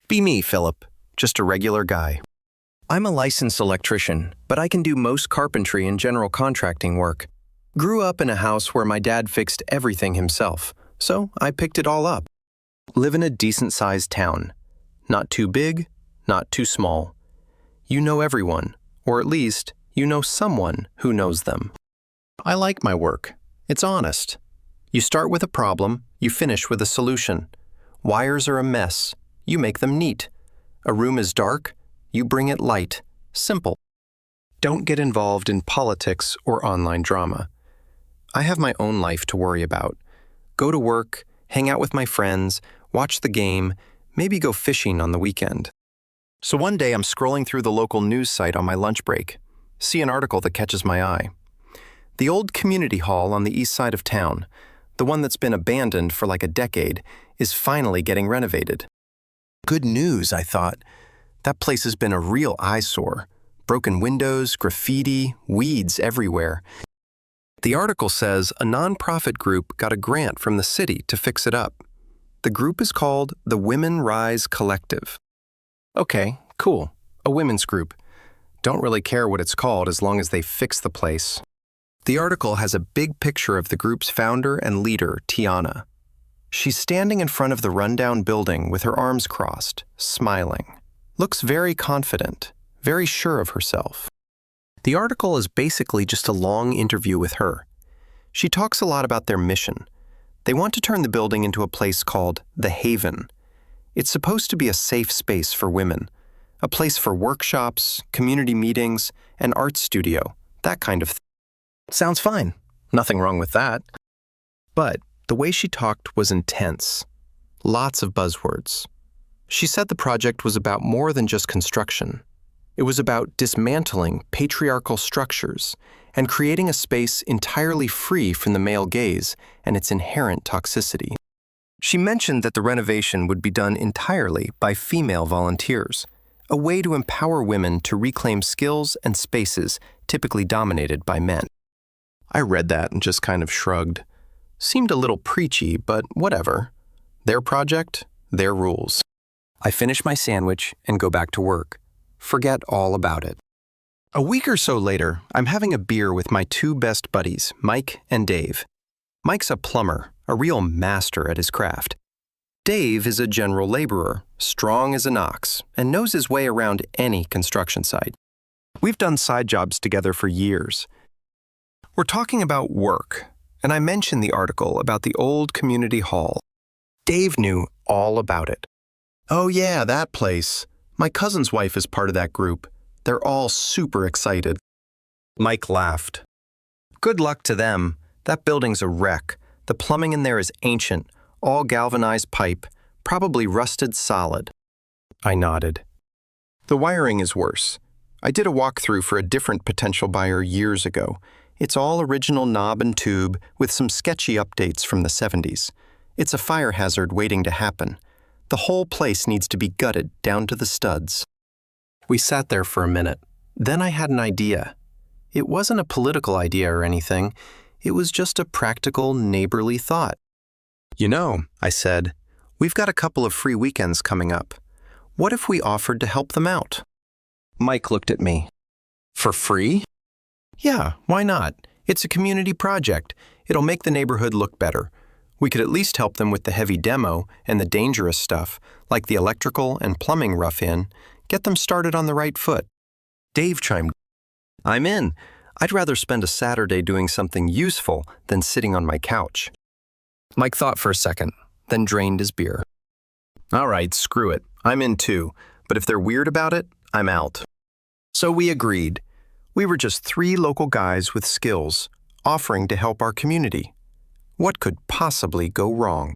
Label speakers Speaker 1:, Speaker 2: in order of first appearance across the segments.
Speaker 1: Be me, Philip. Just a regular guy. I'm a licensed electrician, but I can do most carpentry and general contracting work. Grew up in a house where my dad fixed everything himself, so I picked it all up. Live in a decent-sized town. Not too big, not too small. You know everyone, or at least, you know someone who knows them. I like my work. It's honest. You start with a problem, you finish with a solution. Wires are a mess. You make them neat. A room is dark. You bring it light. Simple. Don't get involved in politics or online drama. I have my own life to worry about. Go to work, hang out with my friends, watch the game, maybe go fishing on the weekend. So one day I'm scrolling through the local news site on my lunch break. See an article that catches my eye. The old community hall on the east side of town, the one that's been abandoned for like a decade, is finally getting renovated. Good news, I thought. That place has been a real eyesore. Broken windows, graffiti, weeds everywhere. The article says a nonprofit group got a grant from the city to fix it up. The group is called the Women Rise Collective. Okay, cool. A women's group. Don't really care what it's called as long as they fix the place. The article has a big picture of the group's founder and leader, Tiana. She's standing in front of the rundown building with her arms crossed, smiling. Looks very confident, very sure of herself. The article is basically just a long interview with her. She talks a lot about their mission. They want to turn the building into a place called The Haven. It's supposed to be a safe space for women, a place for workshops, community meetings, an art studio, that kind of thing. Sounds fine. Nothing wrong with that. But the way she talked was intense. Lots of buzzwords. She said the project was about more than just construction. It was about dismantling patriarchal structures and creating a space entirely free from the male gaze and its inherent toxicity. She mentioned that the renovation would be done entirely by female volunteers, a way to empower women to reclaim skills and spaces typically dominated by men. I read that and just kind of shrugged. Seemed a little preachy, but whatever. Their project, their rules. I finish my sandwich and go back to work. Forget all about it. A week or so later, I'm having a beer with my two best buddies, Mike and Dave. Mike's a plumber, a real master at his craft. Dave is a general laborer, strong as an ox, and knows his way around any construction site. We've done side jobs together for years. We're talking about work, and I mentioned the article about the old community hall. Dave knew all about it. Oh yeah, that place. My cousin's wife is part of that group. They're all super excited. Mike laughed. Good luck to them. That building's a wreck. The plumbing in there is ancient, all galvanized pipe, probably rusted solid. I nodded. The wiring is worse. I did a walkthrough for a different potential buyer years ago. It's all original knob and tube with some sketchy updates from the 70s. It's a fire hazard waiting to happen. The whole place needs to be gutted down to the studs. We sat there for a minute. Then I had an idea. It wasn't a political idea or anything. It was just a practical, neighborly thought. You know, I said, we've got a couple of free weekends coming up. What if we offered to help them out? Mike looked at me. For free? Yeah, why not? It's a community project. It'll make the neighborhood look better. We could at least help them with the heavy demo and the dangerous stuff, like the electrical and plumbing rough-in, get them started on the right foot. Dave chimed in. I'm in. I'd rather spend a Saturday doing something useful than sitting on my couch. Mike thought for a second, then drained his beer. All right, screw it. I'm in too, but if they're weird about it, I'm out. So we agreed. We were just 3 local guys with skills, offering to help our community. What could possibly go wrong?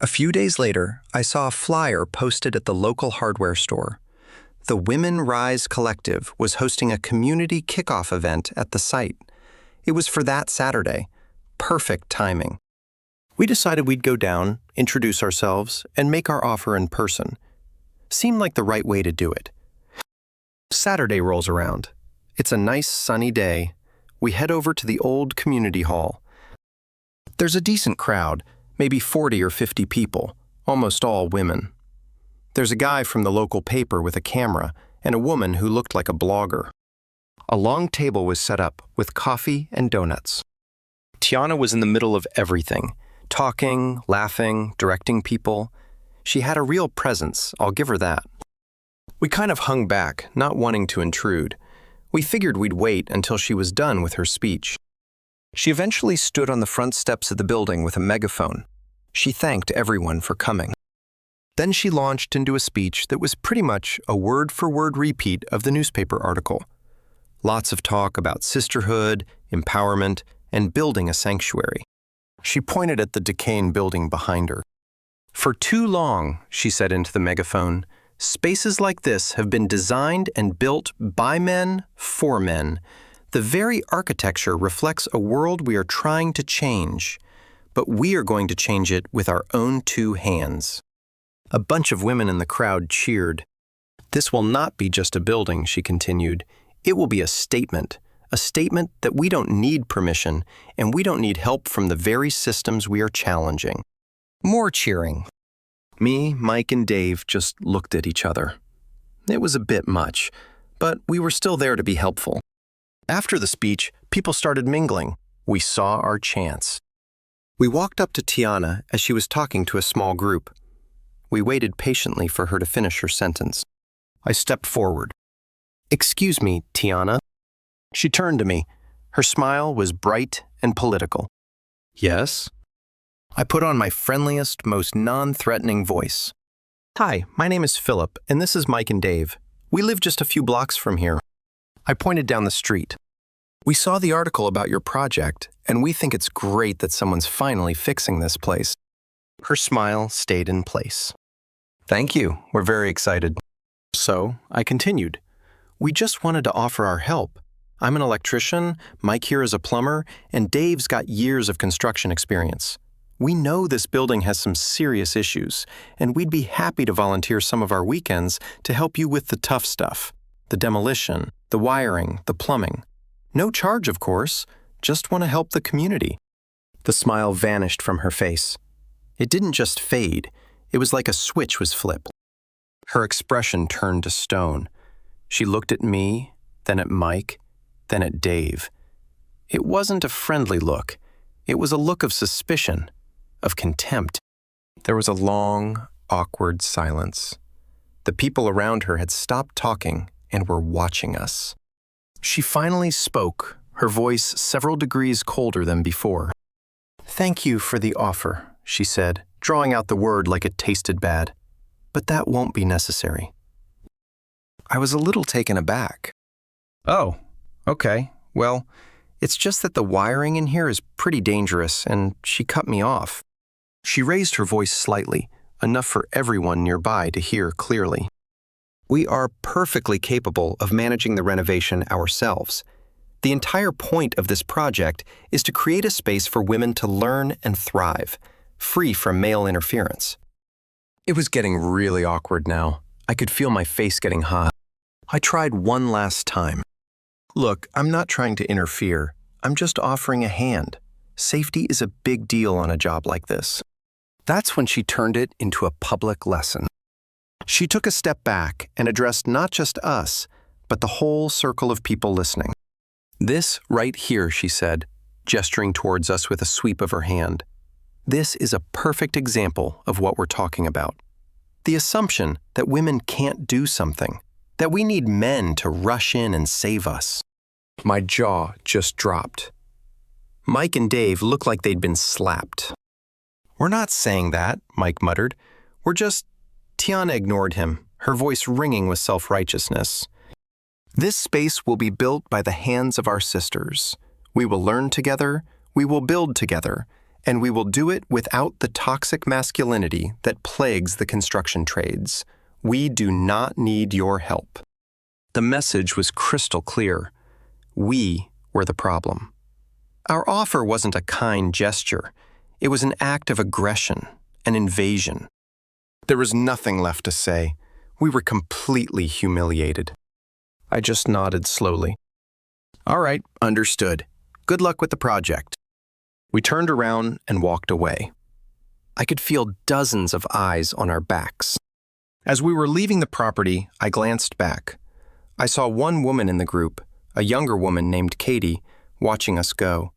Speaker 1: A few days later, I saw a flyer posted at the local hardware store. The Women Rise Collective was hosting a community kickoff event at the site. It was for that Saturday. Perfect timing. We decided we'd go down, introduce ourselves, and make our offer in person. Seemed like the right way to do it. Saturday rolls around. It's a nice sunny day. We head over to the old community hall. There's a decent crowd, maybe 40 or 50 people, almost all women. There's a guy from the local paper with a camera and a woman who looked like a blogger. A long table was set up with coffee and donuts. Tiana was in the middle of everything, talking, laughing, directing people. She had a real presence, I'll give her that. We kind of hung back, not wanting to intrude. We figured we'd wait until she was done with her speech. She eventually stood on the front steps of the building with a megaphone. She thanked everyone for coming. Then she launched into a speech that was pretty much a word-for-word repeat of the newspaper article. Lots of talk about sisterhood, empowerment, and building a sanctuary. She pointed at the decaying building behind her. For too long, she said into the megaphone, spaces like this have been designed and built by men, for men. The very architecture reflects a world we are trying to change, but we are going to change it with our own two hands. A bunch of women in the crowd cheered. This will not be just a building, she continued. It will be a statement that we don't need permission and we don't need help from the very systems we are challenging. More cheering. Me, Mike, and Dave just looked at each other. It was a bit much, but we were still there to be helpful. After the speech, people started mingling. We saw our chance. We walked up to Tiana as she was talking to a small group. We waited patiently for her to finish her sentence. I stepped forward. "Excuse me, Tiana." She turned to me. Her smile was bright and political. "Yes?" I put on my friendliest, most non-threatening voice. "Hi, my name is Philip, and this is Mike and Dave. We live just a few blocks from here." I pointed down the street. "We saw the article about your project, and we think it's great that someone's finally fixing this place." Her smile stayed in place. "Thank you. We're very excited." So, I continued. "We just wanted to offer our help. I'm an electrician, Mike here is a plumber, and Dave's got years of construction experience. We know this building has some serious issues, and we'd be happy to volunteer some of our weekends to help you with the tough stuff, the demolition, the wiring, the plumbing. No charge, of course, just want to help the community." The smile vanished from her face. It didn't just fade, it was like a switch was flipped. Her expression turned to stone. She looked at me, then at Mike, then at Dave. It wasn't a friendly look. It was a look of suspicion, of contempt. There was a long, awkward silence. The people around her had stopped talking and were watching us. She finally spoke, her voice several degrees colder than before. "Thank you for the offer," she said, drawing out the word like it tasted bad. "But that won't be necessary." I was a little taken aback. "Oh, okay. Well, it's just that the wiring in here is pretty dangerous, and she cut me off." She raised her voice slightly, enough for everyone nearby to hear clearly. "We are perfectly capable of managing the renovation ourselves. The entire point of this project is to create a space for women to learn and thrive, free from male interference." It was getting really awkward now. I could feel my face getting hot. I tried one last time. "Look, I'm not trying to interfere. I'm just offering a hand. Safety is a big deal on a job like this." That's when she turned it into a public lesson. She took a step back and addressed not just us, but the whole circle of people listening. "This right here," she said, gesturing towards us with a sweep of her hand. "This is a perfect example of what we're talking about. The assumption that women can't do something, that we need men to rush in and save us." My jaw just dropped. Mike and Dave looked like they'd been slapped. "We're not saying that," Mike muttered. "We're just—" Tiana ignored him, her voice ringing with self-righteousness. "This space will be built by the hands of our sisters. We will learn together, we will build together, and we will do it without the toxic masculinity that plagues the construction trades. We do not need your help." The message was crystal clear. We were the problem. Our offer wasn't a kind gesture. It was an act of aggression, an invasion. There was nothing left to say. We were completely humiliated. I just nodded slowly. "All right, understood. Good luck with the project." We turned around and walked away. I could feel dozens of eyes on our backs. As we were leaving the property, I glanced back. I saw one woman in the group, a younger woman named Katie, watching us go.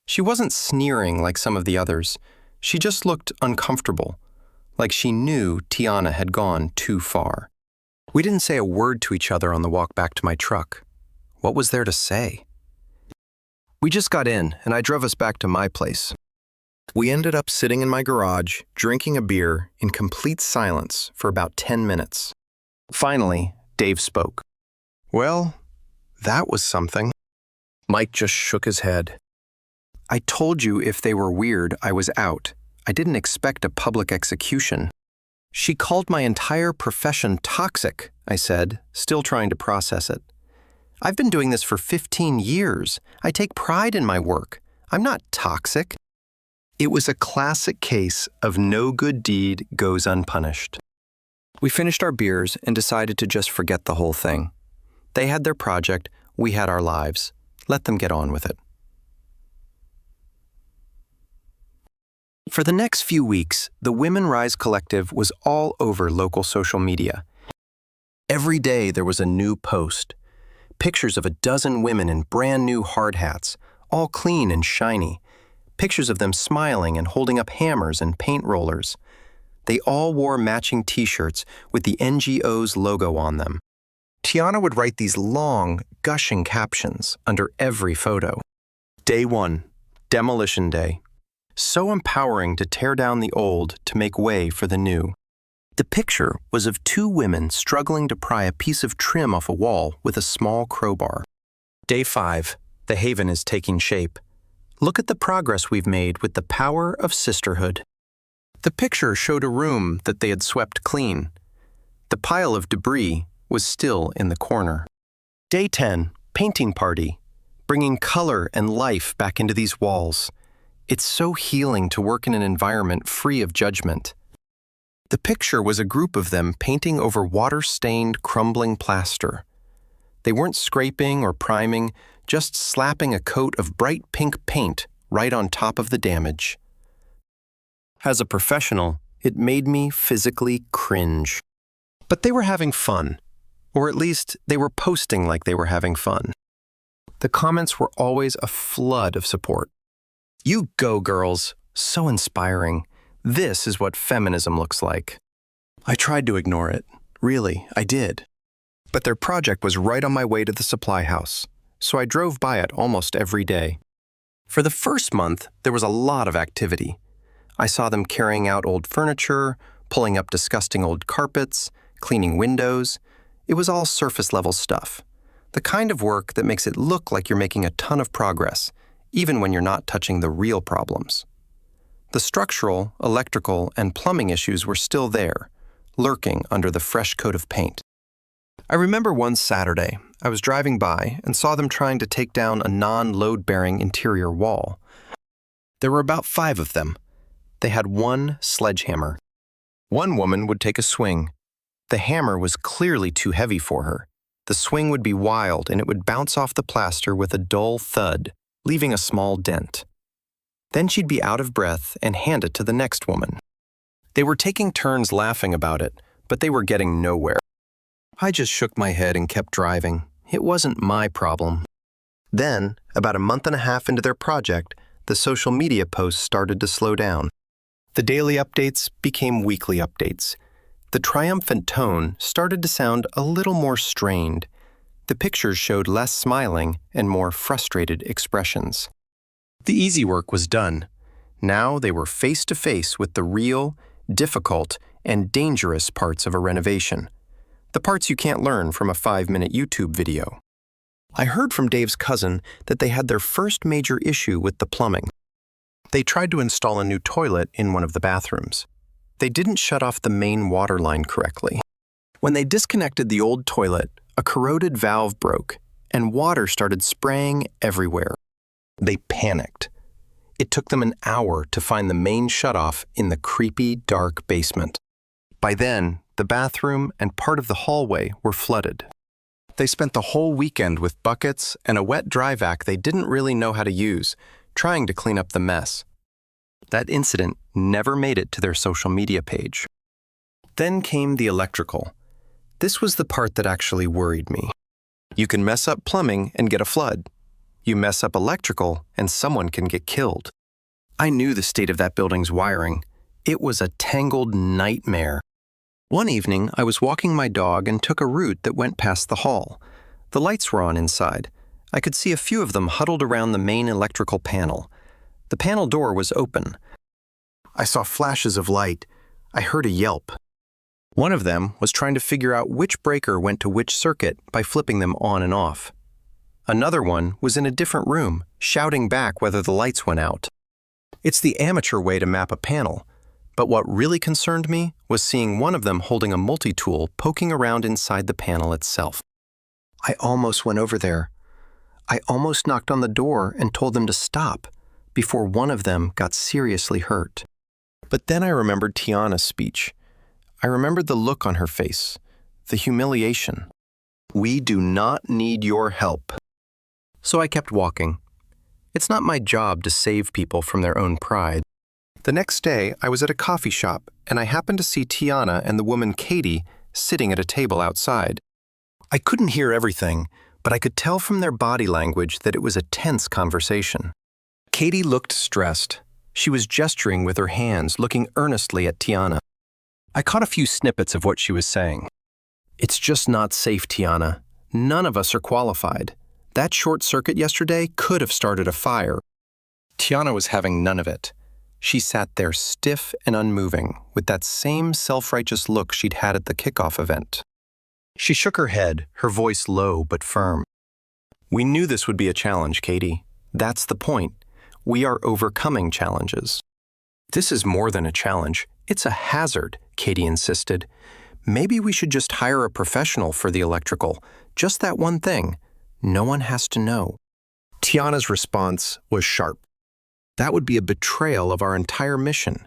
Speaker 1: She wasn't sneering like some of the others. She just looked uncomfortable, like she knew Tiana had gone too far. We didn't say a word to each other on the walk back to my truck. What was there to say? We just got in, and I drove us back to my place. We ended up sitting in my garage, drinking a beer in complete silence for about 10 minutes. Finally, Dave spoke. Well, that was something. Mike just shook his head. I told you if they were weird, I was out. I didn't expect a public execution. She called my entire profession toxic, I said, still trying to process it. I've been doing this for 15 years. I take pride in my work. I'm not toxic. It was a classic case of no good deed goes unpunished. We finished our beers and decided to just forget the whole thing. They had their project, we had our lives. Let them get on with it. For the next few weeks, the Women Rise Collective was all over local social media. Every day there was a new post. Pictures of a dozen women in brand new hard hats, all clean and shiny. Pictures of them smiling and holding up hammers and paint rollers. They all wore matching t-shirts with the NGO's logo on them. Tiana would write these long, gushing captions under every photo. Day 1, Demolition Day. So empowering to tear down the old to make way for the new. The picture was of two women struggling to pry a piece of trim off a wall with a small crowbar. Day 5, the haven is taking shape. Look at the progress we've made with the power of sisterhood. The picture showed a room that they had swept clean. The pile of debris was still in the corner. Day 10, painting party, bringing color and life back into these walls. It's so healing to work in an environment free of judgment. The picture was a group of them painting over water-stained, crumbling plaster. They weren't scraping or priming, just slapping a coat of bright pink paint right on top of the damage. As a professional, it made me physically cringe. But they were having fun, or at least they were posting like they were having fun. The comments were always a flood of support. You go, girls. So inspiring. This is what feminism looks like. I tried to ignore it. Really, I did. But their project was right on my way to the supply house, so I drove by it almost every day. For the first month, there was a lot of activity. I saw them carrying out old furniture, pulling up disgusting old carpets, cleaning windows. It was all surface-level stuff. The kind of work that makes it look like you're making a ton of progress, even when you're not touching the real problems. The structural, electrical, and plumbing issues were still there, lurking under the fresh coat of paint. I remember one Saturday, I was driving by and saw them trying to take down a non-load-bearing interior wall. There were about 5 of them. They had one sledgehammer. One woman would take a swing. The hammer was clearly too heavy for her. The swing would be wild and it would bounce off the plaster with a dull thud, leaving a small dent. Then she'd be out of breath and hand it to the next woman. They were taking turns laughing about it, but they were getting nowhere. I just shook my head and kept driving. It wasn't my problem. Then, about a month and a half into their project, the social media posts started to slow down. The daily updates became weekly updates. The triumphant tone started to sound a little more strained. The pictures showed less smiling and more frustrated expressions. The easy work was done. Now they were face to face with the real, difficult, and dangerous parts of a renovation. The parts you can't learn from a 5-minute YouTube video. I heard from Dave's cousin that they had their first major issue with the plumbing. They tried to install a new toilet in one of the bathrooms. They didn't shut off the main water line correctly. When they disconnected the old toilet, a corroded valve broke, and water started spraying everywhere. They panicked. It took them an hour to find the main shutoff in the creepy, dark basement. By then, the bathroom and part of the hallway were flooded. They spent the whole weekend with buckets and a wet dry vac they didn't really know how to use, trying to clean up the mess. That incident never made it to their social media page. Then came the electrical. This was the part that actually worried me. You can mess up plumbing and get a flood. You mess up electrical and someone can get killed. I knew the state of that building's wiring. It was a tangled nightmare. One evening, I was walking my dog and took a route that went past the hall. The lights were on inside. I could see a few of them huddled around the main electrical panel. The panel door was open. I saw flashes of light. I heard a yelp. One of them was trying to figure out which breaker went to which circuit by flipping them on and off. Another one was in a different room, shouting back whether the lights went out. It's the amateur way to map a panel, but what really concerned me was seeing one of them holding a multi-tool poking around inside the panel itself. I almost went over there. I almost knocked on the door and told them to stop before one of them got seriously hurt. But then I remembered Tiana's speech. I remembered the look on her face, the humiliation. We do not need your help. So I kept walking. It's not my job to save people from their own pride. The next day, I was at a coffee shop, and I happened to see Tiana and the woman Katie sitting at a table outside. I couldn't hear everything, but I could tell from their body language that it was a tense conversation. Katie looked stressed. She was gesturing with her hands, looking earnestly at Tiana. I caught a few snippets of what she was saying. It's just not safe, Tiana. None of us are qualified. That short circuit yesterday could have started a fire. Tiana was having none of it. She sat there stiff and unmoving, with that same self-righteous look she'd had at the kickoff event. She shook her head, her voice low but firm. We knew this would be a challenge, Katie. That's the point. We are overcoming challenges. This is more than a challenge. It's a hazard, Katie insisted. Maybe we should just hire a professional for the electrical. Just that one thing. No one has to know. Tiana's response was sharp. That would be a betrayal of our entire mission.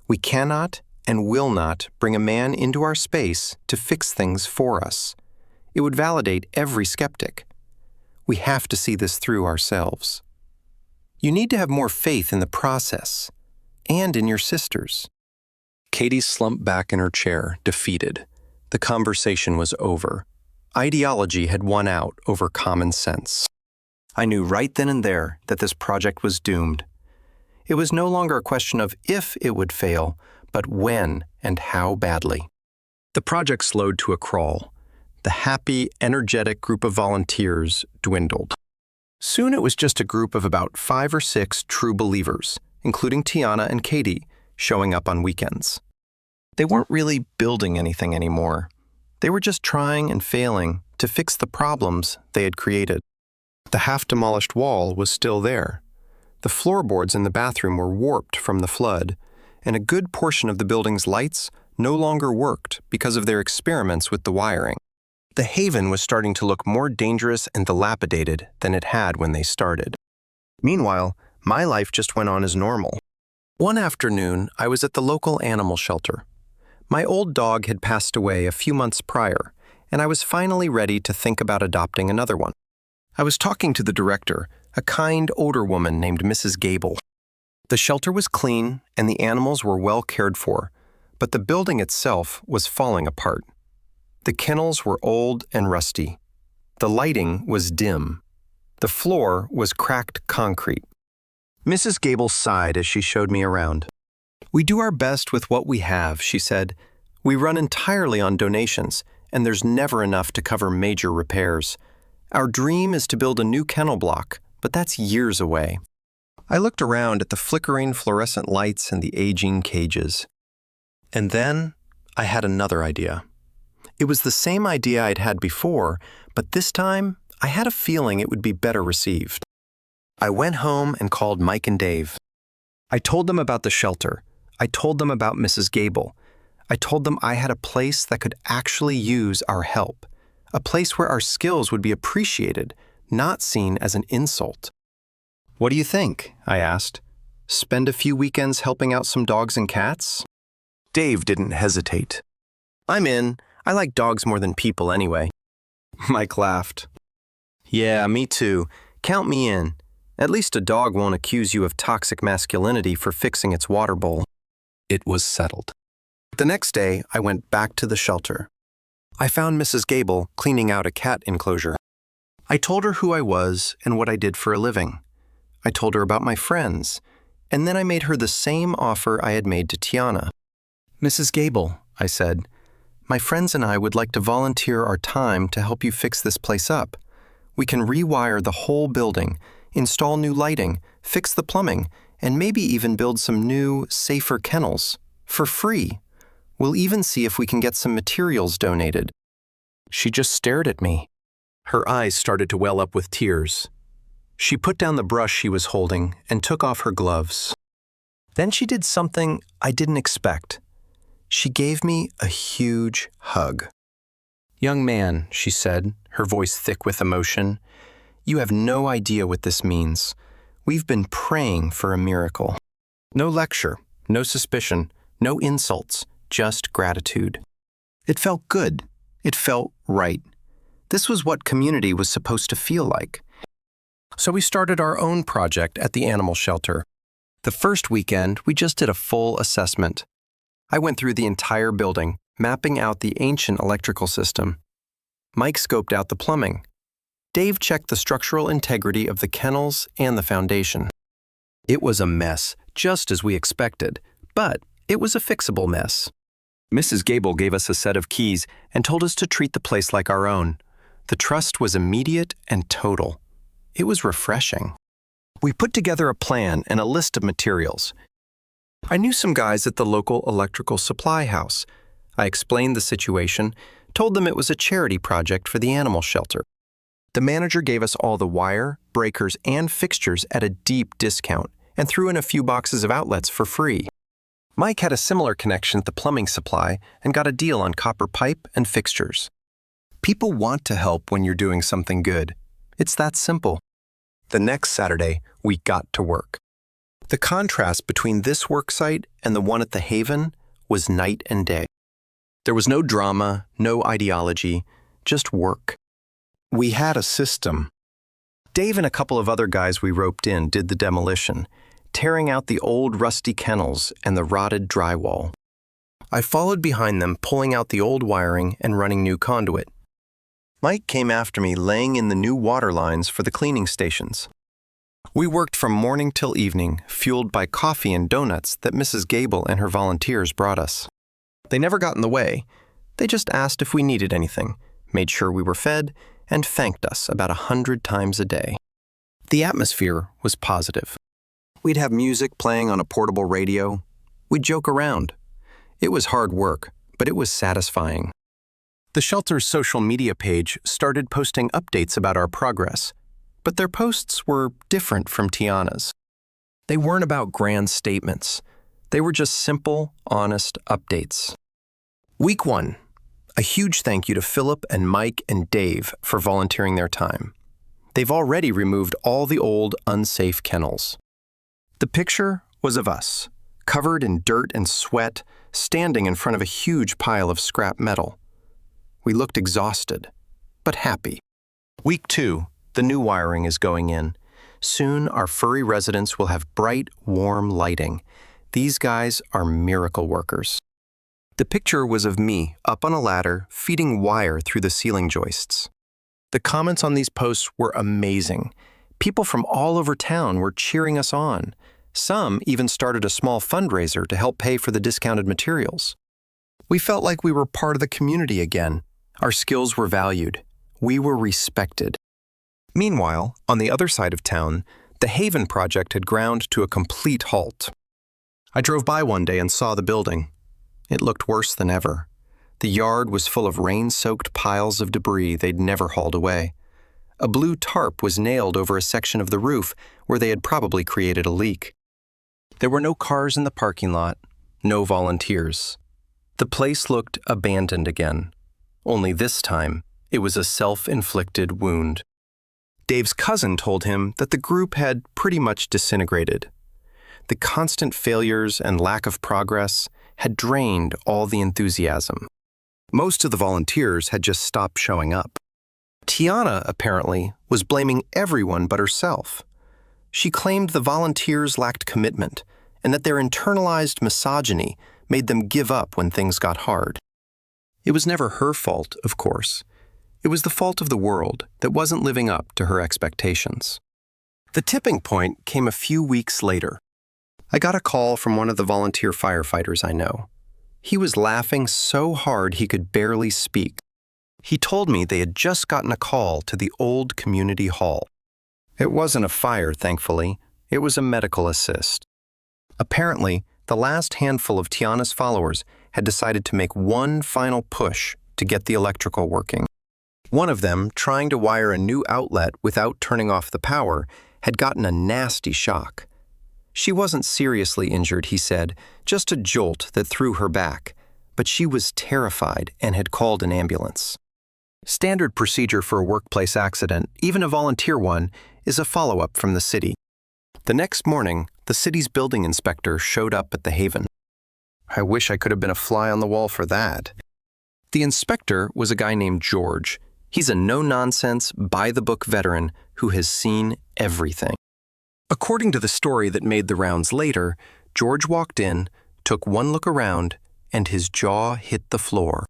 Speaker 1: We cannot and will not bring a man into our space to fix things for us. It would validate every skeptic. We have to see this through ourselves. You need to have more faith in the process and in your sisters. Katie slumped back in her chair, defeated. The conversation was over. Ideology had won out over common sense. I knew right then and there that this project was doomed. It was no longer a question of if it would fail, but when and how badly. The project slowed to a crawl. The happy, energetic group of volunteers dwindled. Soon it was just a group of about 5 or 6 true believers, including Tiana and Katie, showing up on weekends. They weren't really building anything anymore. They were just trying and failing to fix the problems they had created. The half-demolished wall was still there. The floorboards in the bathroom were warped from the flood, and a good portion of the building's lights no longer worked because of their experiments with the wiring. The haven was starting to look more dangerous and dilapidated than it had when they started. Meanwhile, my life just went on as normal. One afternoon, I was at the local animal shelter. My old dog had passed away a few months prior, and I was finally ready to think about adopting another one. I was talking to the director, a kind older woman named Mrs. Gable. The shelter was clean and the animals were well cared for, but the building itself was falling apart. The kennels were old and rusty. The lighting was dim. The floor was cracked concrete. Mrs. Gable sighed as she showed me around. We do our best with what we have, she said. We run entirely on donations, and there's never enough to cover major repairs. Our dream is to build a new kennel block, but that's years away. I looked around at the flickering fluorescent lights and the aging cages. And then I had another idea. It was the same idea I'd had before, but this time I had a feeling it would be better received. I went home and called Mike and Dave. I told them about the shelter. I told them about Mrs. Gable. I told them I had a place that could actually use our help, a place where our skills would be appreciated, not seen as an insult. What do you think? I asked. Spend a few weekends helping out some dogs and cats? Dave didn't hesitate. I'm in. I like dogs more than people anyway. Mike laughed. Yeah, me too. Count me in. At least a dog won't accuse you of toxic masculinity for fixing its water bowl. It was settled. The next day, I went back to the shelter. I found Mrs. Gable cleaning out a cat enclosure. I told her who I was and what I did for a living. I told her about my friends, and then I made her the same offer I had made to Tiana. "Mrs. Gable," I said, "my friends and I would like to volunteer our time to help you fix this place up. We can rewire the whole building, install new lighting, fix the plumbing, and maybe even build some new, safer kennels. For free. We'll even see if we can get some materials donated." She just stared at me. Her eyes started to well up with tears. She put down the brush she was holding and took off her gloves. Then she did something I didn't expect. She gave me a huge hug. "Young man," she said, her voice thick with emotion, "you have no idea what this means. We've been praying for a miracle." No lecture, no suspicion, no insults, just gratitude. It felt good. It felt right. This was what community was supposed to feel like. So we started our own project at the animal shelter. The first weekend, we just did a full assessment. I went through the entire building, mapping out the ancient electrical system. Mike scoped out the plumbing. Dave checked the structural integrity of the kennels and the foundation. It was a mess, just as we expected, but it was a fixable mess. Mrs. Gable gave us a set of keys and told us to treat the place like our own. The trust was immediate and total. It was refreshing. We put together a plan and a list of materials. I knew some guys at the local electrical supply house. I explained the situation, told them it was a charity project for the animal shelter. The manager gave us all the wire, breakers, and fixtures at a deep discount and threw in a few boxes of outlets for free. Mike had a similar connection at the plumbing supply and got a deal on copper pipe and fixtures. People want to help when you're doing something good. It's that simple. The next Saturday, we got to work. The contrast between this work site and the one at the Haven was night and day. There was no drama, no ideology, just work. We had a system. Dave and a couple of other guys we roped in did the demolition, tearing out the old rusty kennels and the rotted drywall. I followed behind them, pulling out the old wiring and running new conduit. Mike came after me, laying in the new water lines for the cleaning stations. We worked from morning till evening, fueled by coffee and donuts that Mrs. Gable and her volunteers brought us. They never got in the way. They just asked if we needed anything, made sure we were fed, and thanked us about 100 times a day. The atmosphere was positive. We'd have music playing on a portable radio. We'd joke around. It was hard work, but it was satisfying. The shelter's social media page started posting updates about our progress, but their posts were different from Tiana's. They weren't about grand statements. They were just simple, honest updates. Week 1. A huge thank you to Philip and Mike and Dave for volunteering their time. They've already removed all the old, unsafe kennels. The picture was of us, covered in dirt and sweat, standing in front of a huge pile of scrap metal. We looked exhausted, but happy. Week 2, the new wiring is going in. Soon, our furry residents will have bright, warm lighting. These guys are miracle workers. The picture was of me up on a ladder, feeding wire through the ceiling joists. The comments on these posts were amazing. People from all over town were cheering us on. Some even started a small fundraiser to help pay for the discounted materials. We felt like we were part of the community again. Our skills were valued. We were respected. Meanwhile, on the other side of town, the Haven project had ground to a complete halt. I drove by one day and saw the building. It looked worse than ever. The yard was full of rain-soaked piles of debris they'd never hauled away. A blue tarp was nailed over a section of the roof where they had probably created a leak. There were no cars in the parking lot, no volunteers. The place looked abandoned again. Only this time, it was a self-inflicted wound. Dave's cousin told him that the group had pretty much disintegrated. The constant failures and lack of progress had drained all the enthusiasm. Most of the volunteers had just stopped showing up. Tiana, apparently, was blaming everyone but herself. She claimed the volunteers lacked commitment and that their internalized misogyny made them give up when things got hard. It was never her fault, of course. It was the fault of the world that wasn't living up to her expectations. The tipping point came a few weeks later. I got a call from one of the volunteer firefighters I know. He was laughing so hard he could barely speak. He told me they had just gotten a call to the old community hall. It wasn't a fire, thankfully. It was a medical assist. Apparently, the last handful of Tiana's followers had decided to make one final push to get the electrical working. One of them, trying to wire a new outlet without turning off the power, had gotten a nasty shock. She wasn't seriously injured, he said, just a jolt that threw her back, but she was terrified and had called an ambulance. Standard procedure for a workplace accident, even a volunteer one, is a follow-up from the city. The next morning, the city's building inspector showed up at the Haven. I wish I could have been a fly on the wall for that. The inspector was a guy named George. He's a no-nonsense, by-the-book veteran who has seen everything. According to the story that made the rounds later, George walked in, took one look around, and his jaw hit the floor.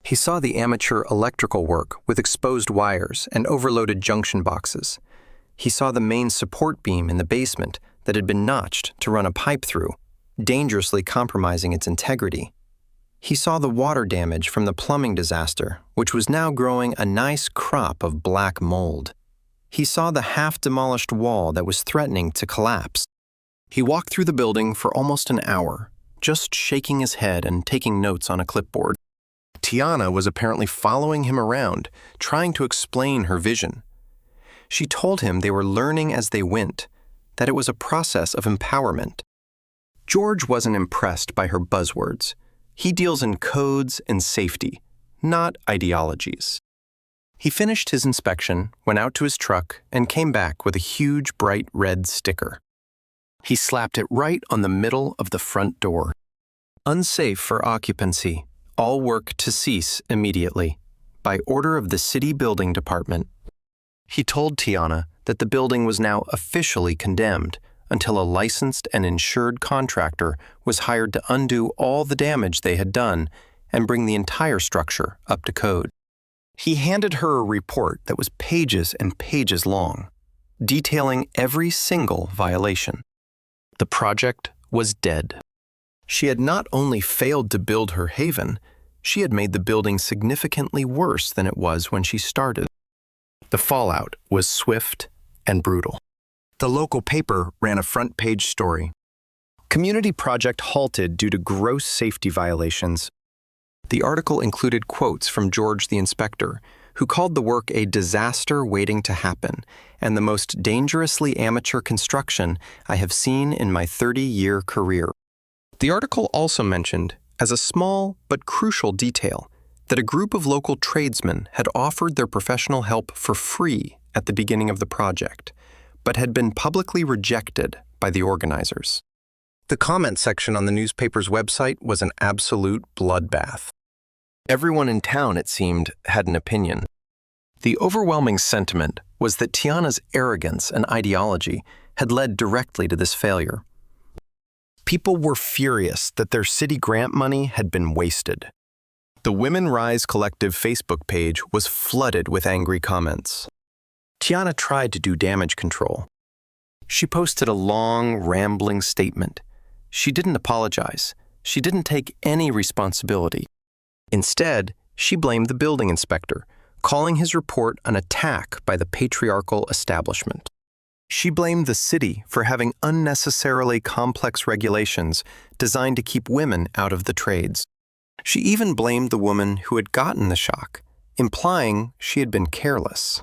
Speaker 1: He saw the amateur electrical work with exposed wires and overloaded junction boxes. He saw the main support beam in the basement that had been notched to run a pipe through, dangerously compromising its integrity. He saw the water damage from the plumbing disaster, which was now growing a nice crop of black mold. He saw the half-demolished wall that was threatening to collapse. He walked through the building for almost an hour, just shaking his head and taking notes on a clipboard. Tiana was apparently following him around, trying to explain her vision. She told him they were learning as they went, that it was a process of empowerment. George wasn't impressed by her buzzwords. He deals in codes and safety, not ideologies. He finished his inspection, went out to his truck, and came back with a huge bright red sticker. He slapped it right on the middle of the front door. Unsafe for occupancy. All work to cease immediately, by order of the city building department. He told Tiana that the building was now officially condemned until a licensed and insured contractor was hired to undo all the damage they had done and bring the entire structure up to code. He handed her a report that was pages and pages long, detailing every single violation. The project was dead. She had not only failed to build her haven, she had made the building significantly worse than it was when she started. The fallout was swift and brutal. The local paper ran a front-page story. Community project halted due to gross safety violations. The article included quotes from George the inspector, who called the work a disaster waiting to happen and the most dangerously amateur construction I have seen in my 30-year career. The article also mentioned, as a small but crucial detail, that a group of local tradesmen had offered their professional help for free at the beginning of the project, but had been publicly rejected by the organizers. The comment section on the newspaper's website was an absolute bloodbath. Everyone in town, it seemed, had an opinion. The overwhelming sentiment was that Tiana's arrogance and ideology had led directly to this failure. People were furious that their city grant money had been wasted. The Women Rise Collective Facebook page was flooded with angry comments. Tiana tried to do damage control. She posted a long, rambling statement. She didn't apologize. She didn't take any responsibility. Instead, she blamed the building inspector, calling his report an attack by the patriarchal establishment. She blamed the city for having unnecessarily complex regulations designed to keep women out of the trades. She even blamed the woman who had gotten the shock, implying she had been careless.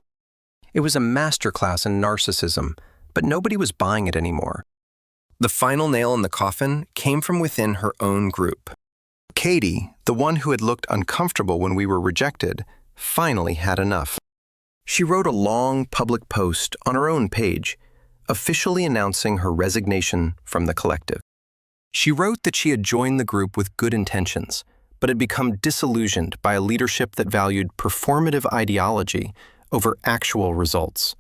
Speaker 1: It was a masterclass in narcissism, but nobody was buying it anymore. The final nail in the coffin came from within her own group. Katie, the one who had looked uncomfortable when we were rejected, finally had enough. She wrote a long public post on her own page, officially announcing her resignation from the collective. She wrote that she had joined the group with good intentions, but had become disillusioned by a leadership that valued performative ideology over actual results,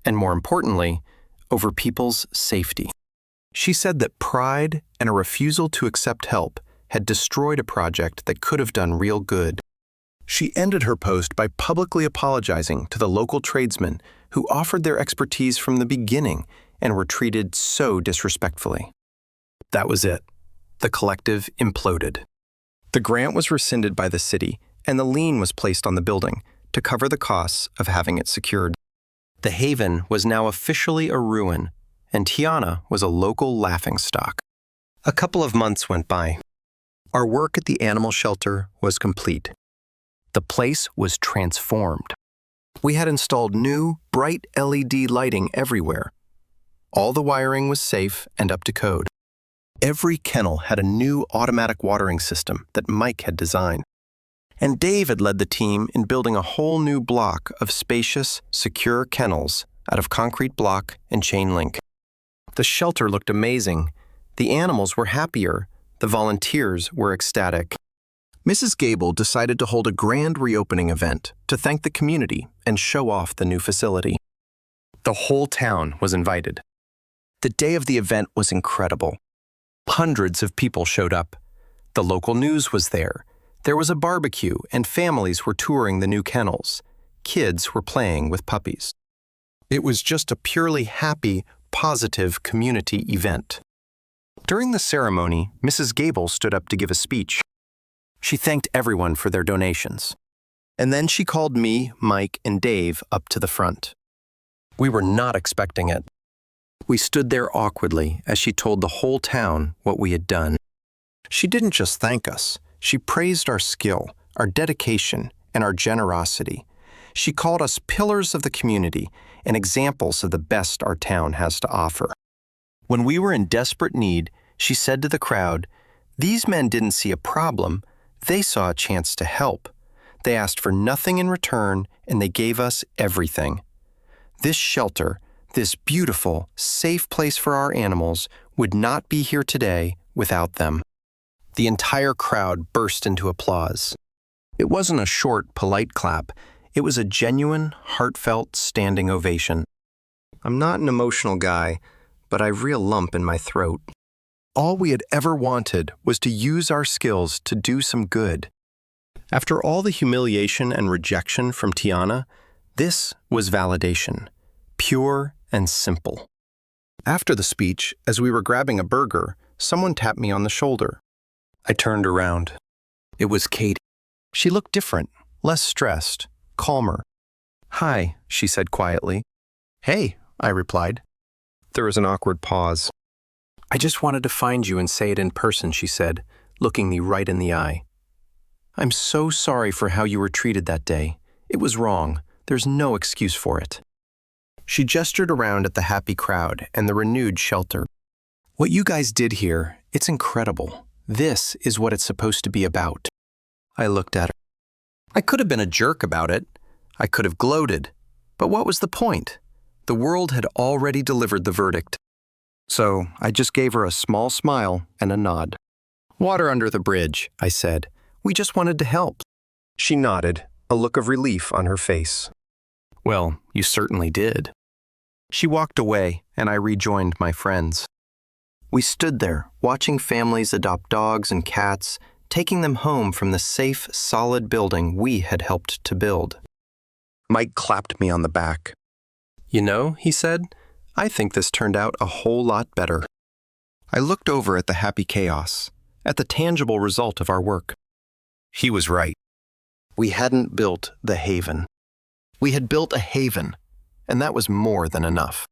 Speaker 1: and more importantly, over people's safety. She said that pride and a refusal to accept help had destroyed a project that could have done real good. She ended her post by publicly apologizing to the local tradesmen who offered their expertise from the beginning and were treated so disrespectfully. That was it. The collective imploded. The grant was rescinded by the city, and the lien was placed on the building to cover the costs of having it secured. The Haven was now officially a ruin, and Tiana was a local laughingstock. A couple of months went by. Our work at the animal shelter was complete. The place was transformed. We had installed new, bright LED lighting everywhere. All the wiring was safe and up to code. Every kennel had a new automatic watering system that Mike had designed. And Dave had led the team in building a whole new block of spacious, secure kennels out of concrete block and chain link. The shelter looked amazing. The animals were happier. The volunteers were ecstatic. Mrs. Gable decided to hold a grand reopening event to thank the community and show off the new facility. The whole town was invited. The day of the event was incredible. Hundreds of people showed up. The local news was there. There was a barbecue, and families were touring the new kennels. Kids were playing with puppies. It was just a purely happy, positive community event. During the ceremony, Mrs. Gable stood up to give a speech. She thanked everyone for their donations. And then she called me, Mike, and Dave up to the front. We were not expecting it. We stood there awkwardly as she told the whole town what we had done. She didn't just thank us. She praised our skill, our dedication, and our generosity. She called us pillars of the community and examples of the best our town has to offer. When we were in desperate need, she said to the crowd, "These men didn't see a problem. They saw a chance to help. They asked for nothing in return, and they gave us everything. This shelter, this beautiful, safe place for our animals, would not be here today without them." The entire crowd burst into applause. It wasn't a short, polite clap. It was a genuine, heartfelt, standing ovation. I'm not an emotional guy, but I have a real lump in my throat. All we had ever wanted was to use our skills to do some good. After all the humiliation and rejection from Tiana, this was validation, pure and simple. After the speech, as we were grabbing a burger, someone tapped me on the shoulder. I turned around. It was Katie. She looked different, less stressed, calmer. "Hi," she said quietly. "Hey," I replied. There was an awkward pause. "I just wanted to find you and say it in person," she said, looking me right in the eye. "I'm so sorry for how you were treated that day. It was wrong. There's no excuse for it." She gestured around at the happy crowd and the renewed shelter. "What you guys did here, it's incredible. This is what it's supposed to be about." I looked at her. I could have been a jerk about it. I could have gloated. But what was the point? The world had already delivered the verdict. So I just gave her a small smile and a nod. "Water under the bridge," I said. "We just wanted to help." She nodded, a look of relief on her face. "Well, you certainly did." She walked away, and I rejoined my friends. We stood there, watching families adopt dogs and cats, taking them home from the safe, solid building we had helped to build. Mike clapped me on the back. "You know," he said, "I think this turned out a whole lot better." I looked over at the happy chaos, at the tangible result of our work. He was right. We hadn't built the Haven. We had built a haven, and that was more than enough.